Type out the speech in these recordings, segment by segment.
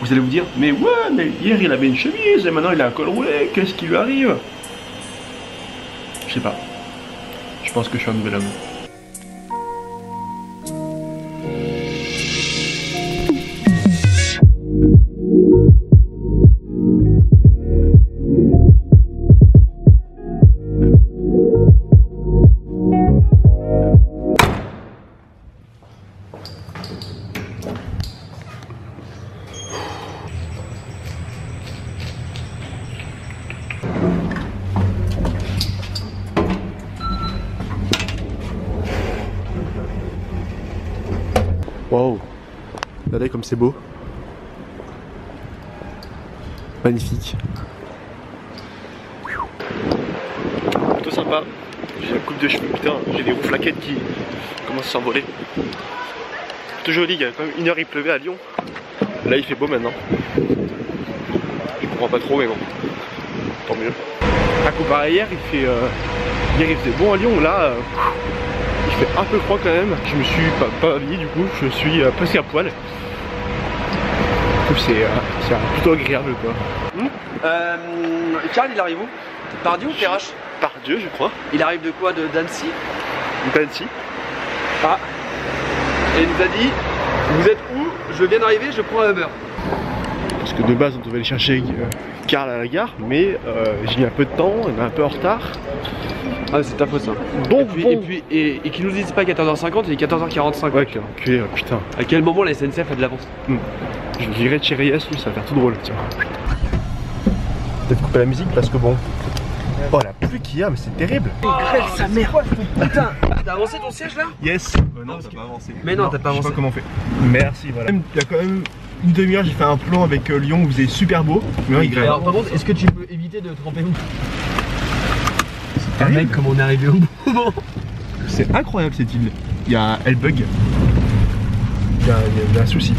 Vous allez vous dire, mais ouais, mais hier il avait une chemise et maintenant il a un col roulé, qu'est-ce qui lui arrive? Je sais pas. Je pense que je suis un nouvel homme. Waouh, regardez comme c'est beau. Magnifique. Plutôt sympa. J'ai la coupe de cheveux, putain, j'ai des rouflaquettes qui commencent à s'envoler. Plutôt joli, il y a quand même une heure il pleuvait à Lyon. Là il fait beau maintenant. Je comprends pas trop mais bon, tant mieux. À comparer hier, hier il faisait bon à Lyon, là il fait un peu froid quand même. Je me suis pas habillé du coup, je suis presque à poil. C'est plutôt agréable quoi. Charles il arrive où? Pardieu ou Perrache? Pardieu je crois. Il arrive de quoi? De d'Annecy? D'Annecy. Ah. Et il nous a dit, vous êtes où? Je viens d'arriver, je prends un Uber. Parce que de base on devait aller chercher Karl à la gare, mais j'ai mis un peu de temps, on est un peu en retard. Ah c'est ta faute ça. Donc et qu'ils nous disent pas 14h50, il est 14h45. Ouais quel enculé, putain. À quel moment la SNCF a de l'avance? Je dirais Thierry S, lui ça va faire tout drôle, tiens. Peut-être couper la musique parce que bon. Oh la pluie qu'il y a, mais c'est terrible. Grêle sa mère. Putain, t'as avancé ton siège là? Yes. Non t'as pas avancé. Mais non t'as pas avancé. Je sais pas comment on fait. Merci, voilà. Il y a quand même une demi-heure, j'ai fait un plan avec Lyon où vous êtes super beau. Mais il grêle. Alors par contre, est-ce que tu peux éviter de tremper où? Ah mec, comme on est arrivé au bout. C'est incroyable cette île. Il y a Elbug. Il y a un souci.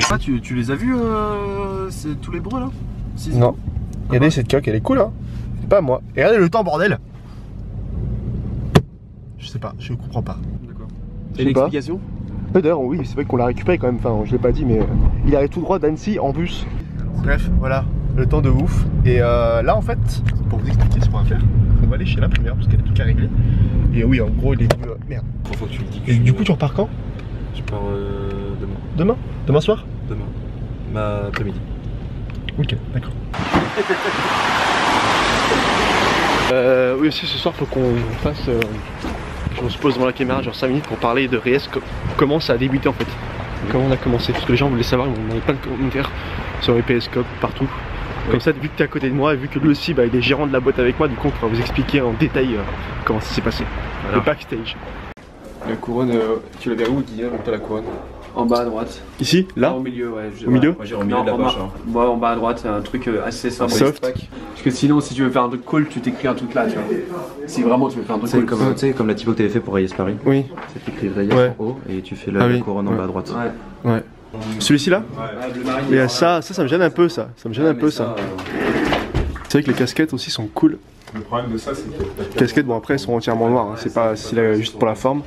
Ah, tu les as vus tous les bruits là? Non. Regardez cette coque, elle est cool hein. C'est pas moi. Et regardez le temps bordel. Je sais pas, je comprends pas. D'accord. Et l'explication? D'ailleurs oui, c'est vrai qu'on l'a récupéré quand même, enfin je l'ai pas dit mais il arrive tout droit d'Annecy en bus. Bref, voilà, le temps de ouf. Et là en fait, pour vous expliquer ce qu'on va faire, on va aller chez l'imprimeur parce qu'elle a tout qu'à régler. Et oui en gros il est venu... merde. Faut que tu le dis. Et du coup tu repars quand? Je pars demain. Demain? Demain soir? Demain. Ma après-midi. Ok, d'accord. Oui aussi ce soir faut qu'on fasse... on se pose devant la caméra genre 5 minutes pour parler de Reyes, comment ça a débuté en fait. Comment on a commencé, parce que les gens voulaient savoir, on avait plein de commentaires sur les Periscope partout. Comme ça, vu que tu es à côté de moi et vu que lui aussi il est gérant de la boîte avec moi, du coup on pourra vous expliquer en détail comment ça s'est passé. Voilà. Le backstage. La couronne, tu l'avais où Guillaume, toi la couronne? En bas à droite. Ici? Là? Au milieu, ouais. Au milieu? Moi j'ai au milieu de la poche. Moi en bas à droite, c'est un truc assez simple. Soft. Parce que sinon, si tu veux faire un truc cool, tu t'écris un truc là, tu vois. Si vraiment tu veux faire un truc cool. Tu sais, comme la typo que tu avais fait pour Reyes Paris. Oui. C'est écrit Reyes en haut et tu fais la couronne en bas à droite. Ouais. Celui-ci là? Ouais. Et ça me gêne un peu ça. Ça me gêne un peu ça. C'est vrai que les casquettes aussi sont cool. Le problème de ça, c'est que les casquettes, bon après elles sont entièrement noires, hein. C'est pas juste pour la forme.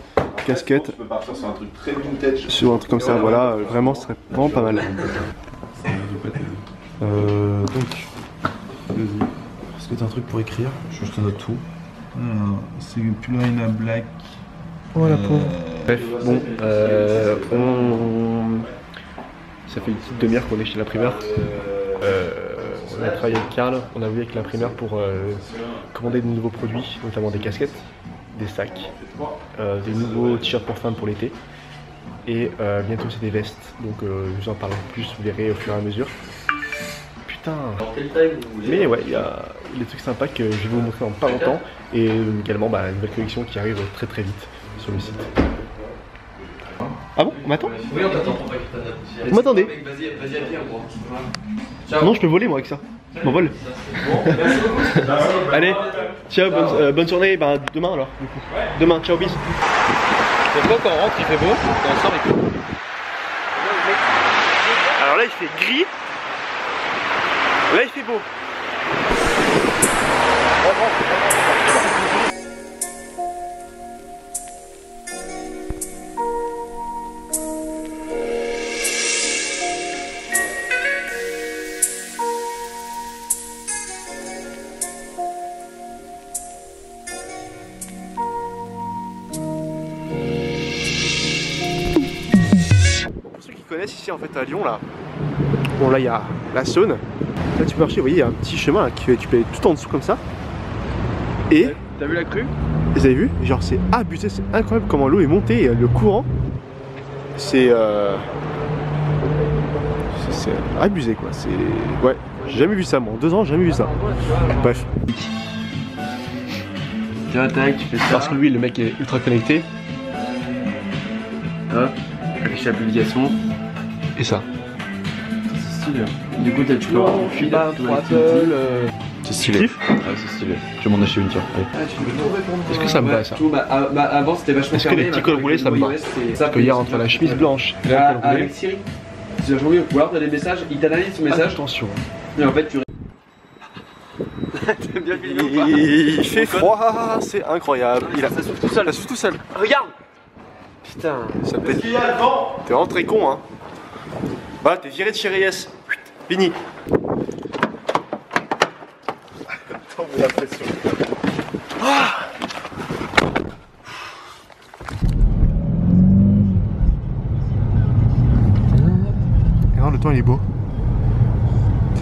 Casquette. Tu peux partir sur un truc très vintage. Sur un truc comme ça, voilà, vraiment ce serait vraiment pas mal. Donc. Est-ce que t'as un truc pour écrire? Je te note tout. C'est Pulorina Black. Voilà pour. Bref, bon, ça fait une petite demi-heure qu'on est chez l'imprimeur. On a travaillé avec Karl, on a vu avec l'imprimeur pour commander de nouveaux produits, notamment des casquettes, des sacs, des nouveaux t-shirts pour femmes pour l'été. Et bientôt c'est des vestes, donc je vous en parlerai plus, vous verrez au fur et à mesure. Putain. Mais ouais, il y a des trucs sympas que je vais vous montrer dans pas longtemps. Et également une nouvelle collection qui arrive très très vite sur le site. Ah bon, on m'attend? Oui, on t'attend. Vous m'attendez? Vas-y à pied, on non, je peux voler moi avec ça. Je m'envole. Allez, ciao, bonne journée. Demain alors. Du coup. Demain, ciao, bis. C'est pas quand on rentre, il fait beau, quand on sort, il fait beau. Alors là, il fait gris. Là, il fait beau. connaissent ici en fait à Lyon là. Bon là il y a la Saône. Là tu peux marcher, vous voyez il y a un petit chemin là, tu peux aller tout en dessous comme ça. Et t'as vu la crue? Vous avez vu? Genre c'est abusé, c'est incroyable comment l'eau est montée, et le courant. C'est abusé quoi, c'est... Ouais, j'ai jamais vu ça moi, en 2 ans j'ai jamais vu ça. Bref. Tu attaques, tu fais ça. Parce que lui le mec est ultra connecté. Hop, affiche l'application. Et ça. C'est stylé. Du coup tu peux avoir un fil, C'est stylé. Ouais, c'est stylé. Je vais m'en acheter une, tiens. Est-ce que ça me va ça? Avant c'était vachement Est-ce que les petits cols roulés ça me va? Parce que hier entre la chemise blanche et la col roulé. Avec Siri, c'est vachement mieux. Ou alors t'as des messages, il t'analyse ton message. Attention. Et en fait tu... T'aimes bien filmer ou pas? Il fait froid, c'est incroyable. Ça s'ouvre tout seul. Ça s'ouvre tout seul. Regarde. Putain. Ça pète. T'es vraiment très con hein. Voilà, t'es viré de chez Reyes. Fini. La pression. Et non, le temps il est beau.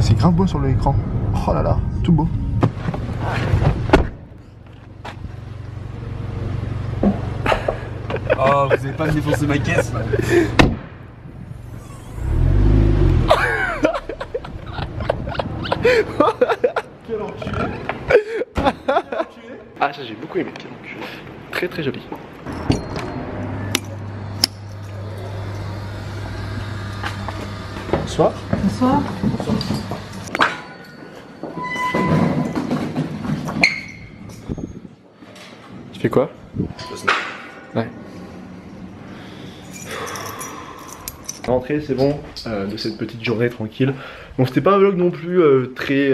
C'est grave beau sur l'écran. Oh là là, tout beau. Oh, vous avez pas me défoncer ma caisse là. Quel enculé. Ah ça j'ai beaucoup aimé, quel enculé. Très très joli. Bonsoir. Bonsoir. Tu fais quoi? Ouais. Rentrée, c'est bon, de cette petite journée tranquille. Bon, c'était pas un vlog non plus très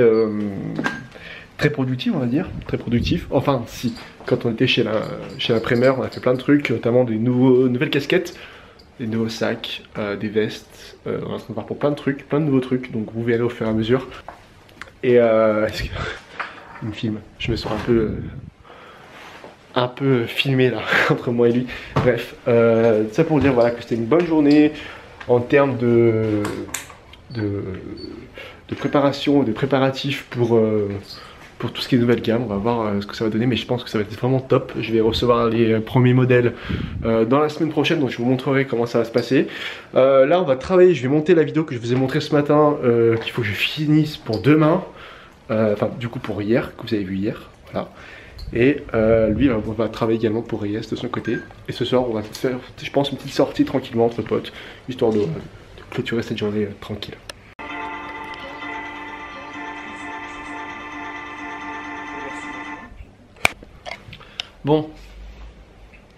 productif, on va dire, très productif. Enfin, si, quand on était chez la primeur, on a fait plein de trucs, notamment des nouvelles casquettes, des nouveaux sacs, des vestes. On est en train de voir pour plein de trucs, plein de nouveaux trucs, donc vous verrez au fur et à mesure. Et est-ce que... il me filme, je me sens un peu filmé là entre moi et lui. Bref, ça pour dire voilà que c'était une bonne journée en termes de préparation, de préparatifs pour tout ce qui est nouvelle gamme. On va voir ce que ça va donner, mais je pense que ça va être vraiment top. Je vais recevoir les premiers modèles dans la semaine prochaine, donc je vous montrerai comment ça va se passer. Là on va travailler, je vais monter la vidéo que je vous ai montré ce matin, qu'il faut que je finisse pour demain, enfin du coup pour hier, que vous avez vu hier, voilà. Et lui on va travailler également pour Reyes de son côté. Et ce soir on va faire, je pense, une petite sortie tranquillement entre potes, histoire de clôturer cette journée tranquille. Bon,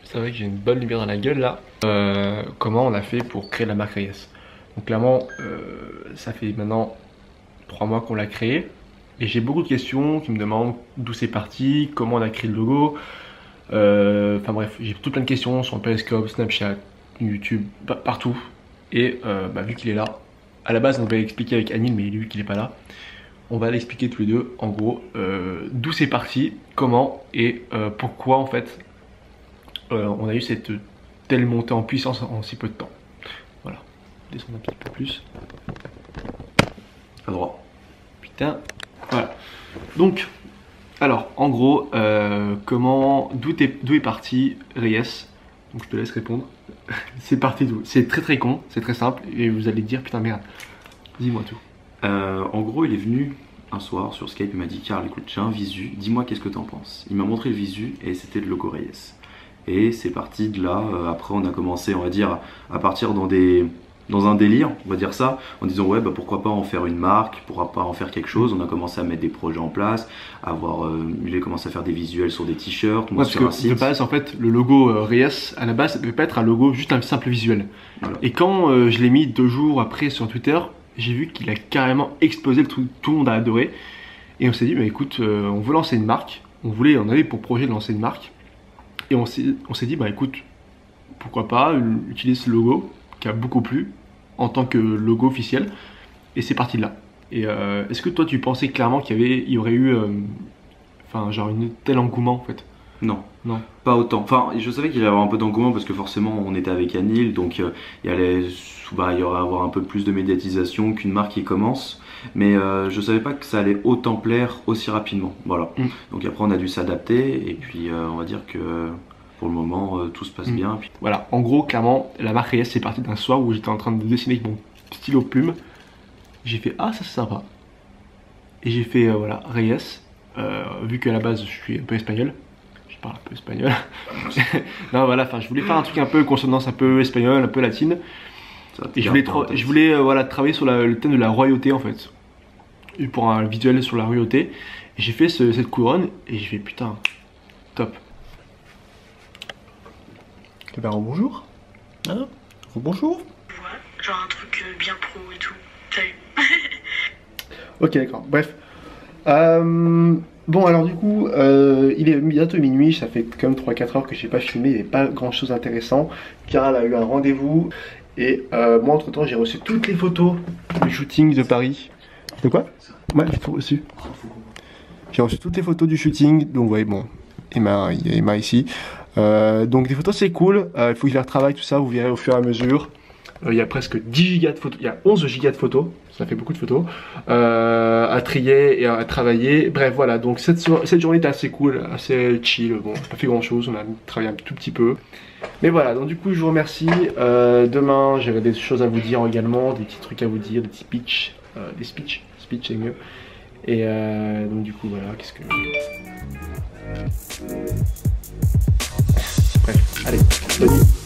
c'est vrai que j'ai une bonne lumière dans la gueule là. Comment on a fait pour créer la marque Reyes? Donc clairement, ça fait maintenant 3 mois qu'on l'a créé. Et j'ai beaucoup de questions qui me demandent d'où c'est parti, comment on a créé le logo. Enfin bref, j'ai tout plein de questions sur Periscope, Snapchat, YouTube, partout. Et vu qu'il est là, à la base on devait l'expliquer avec Anil, mais vu qu'il n'est pas là, on va l'expliquer tous les deux, en gros, d'où c'est parti, comment et pourquoi en fait on a eu cette telle montée en puissance en si peu de temps. Voilà, descendre un petit peu plus. À droite. Putain. Voilà. Donc, alors, en gros, d'où est parti Reyes? Donc je te laisse répondre. C'est parti d'où? C'est très con, c'est très simple, et vous allez dire putain merde. Dis-moi tout. En gros, il est venu un soir sur Skype, il m'a dit Karl, écoute, j'ai un visu, dis-moi qu'est-ce que t'en penses. Il m'a montré le visu et c'était le logo Reyes. Et c'est parti de là. Après, on a commencé, on va dire, à partir dans un délire, on va dire ça, en disant ouais, pourquoi pas en faire une marque, pourquoi pas en faire quelque chose. On a commencé à mettre des projets en place, il a commencé à faire des visuels sur des t-shirts, moi sur un site. De base, en fait, le logo Reyes, à la base, ça devait pas être un logo, juste un simple visuel. Voilà. Et quand je l'ai mis 2 jours après sur Twitter, j'ai vu qu'il a carrément explosé, tout le monde a adoré. Et on s'est dit, écoute, on veut lancer une marque, on avait pour projet de lancer une marque. Et on s'est dit, écoute, pourquoi pas utiliser ce logo qui a beaucoup plu en tant que logo officiel, et c'est parti de là. Et est-ce que toi tu pensais clairement qu'il y aurait eu genre une tel engouement en fait? Non. Non. Pas autant. Enfin, je savais qu'il allait y avoir un peu d'engouement parce que forcément on était avec Anil, donc il y aurait avoir un peu plus de médiatisation qu'une marque qui commence. Mais je savais pas que ça allait autant plaire aussi rapidement. Voilà. Donc après on a dû s'adapter et puis on va dire que pour le moment tout se passe bien. Puis... Voilà, en gros, clairement, la marque Reyes c'est parti d'un soir où j'étais en train de dessiner avec mon stylo plume. J'ai fait ah ça c'est sympa. Et j'ai fait voilà Reyes. Vu qu'à la base je suis un peu espagnol. Je parle un peu espagnol. Non voilà, enfin je voulais faire un truc un peu consonance un peu espagnole, un peu latine. Et je voulais voilà, travailler sur le thème de la royauté en fait. Et pour un visuel sur la royauté. Et j'ai fait cette couronne et j'ai fait putain, top. Eh ben bonjour. Hein? Bonjour. Genre un truc bien pro et tout. Salut. Ok d'accord, bref. Bon alors du coup, il est bientôt minuit, ça fait quand même 3-4 heures que j'ai pas filmé, il n'y avait pas grand chose d'intéressant. Carl a eu un rendez-vous et moi entre temps j'ai reçu toutes les photos du shooting de Paris. De quoi? Ouais, j'ai tout reçu. J'ai reçu toutes les photos du shooting, donc vous voyez bon, Emma, il y a Emma ici. Donc des photos c'est cool, il faut que je les retravaille tout ça, vous verrez au fur et à mesure. Il y a presque 10 gigas de photos, il y a 11 gigas de photos, ça fait beaucoup de photos, à trier et à travailler. Bref voilà, donc cette journée était assez cool, assez chill, bon, pas fait grand chose, on a travaillé un tout petit peu. Mais voilà, donc du coup je vous remercie, demain j'aurai des choses à vous dire également, des petits trucs à vous dire, des petits pitch, des speech c'est mieux. Et donc du coup voilà, qu'est-ce que... Bref, allez, bonne nuit.